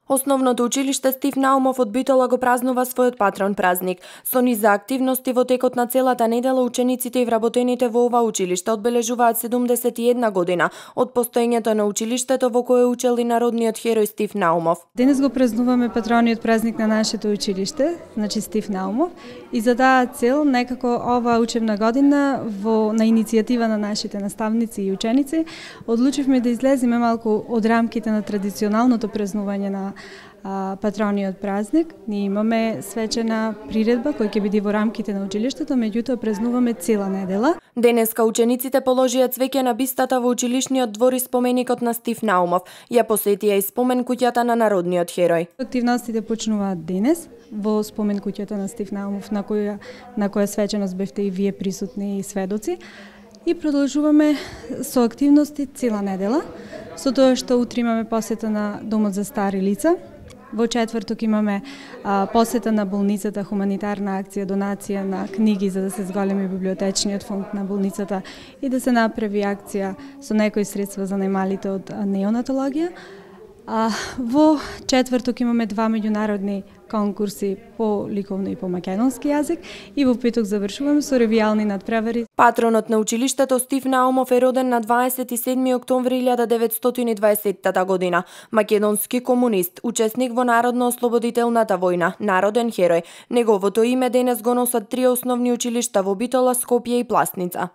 Основното училиште Стив Наумов од Битола го празнува својот патрон празник. Со низ за активности во текот на целата недела учениците и вработените во ова училиште одбележуваат 71 година од постоењето на училиштето во кое учел и народниот херој Стив Наумов. Денес го празнуваме патрониот празник на нашето училиште, значи Стив Наумов, и за таа цел некако оваа учебна година на иницијатива на нашите наставници и ученици одлучивме да излеземе малку од рамките на традиционалното празнување на патрониот празник. Ние имаме свечена приредба која ќе биде во рамките на училиштето, меѓутоа празнуваме цела недела. Денеска учениците положија цвеќе на бистата во училишниот двор и споменикот на Стив Наумов. Ја посетија и спомен куќата на народниот херој. Активностите почнуваат денес во спомен куќата на Стив Наумов, на која свеченост бевте и вие присутни и сведоци. И продолжуваме со активности цела недела, со тоа што утре имаме посета на Домот за стари лица. Во четврток имаме посета на болницата, хуманитарна акција, донација на книги за да се зголеми библиотечниот фонд на болницата и да се направи акција со некои средства за најмалите од неонатологија. Во четврток имаме 2 меѓународни конкурси по ликовно и по македонски јазик и во петок завршуваме со ревијални надпревари. Патронот на училиштето Стив Наумов е роден на 27 октомври 1920 година. Македонски комунист, учесник во Народно-ослободителната војна, народен херој. Неговото име денес го носат 3 основни училишта во Битола, Скопје и Пласница.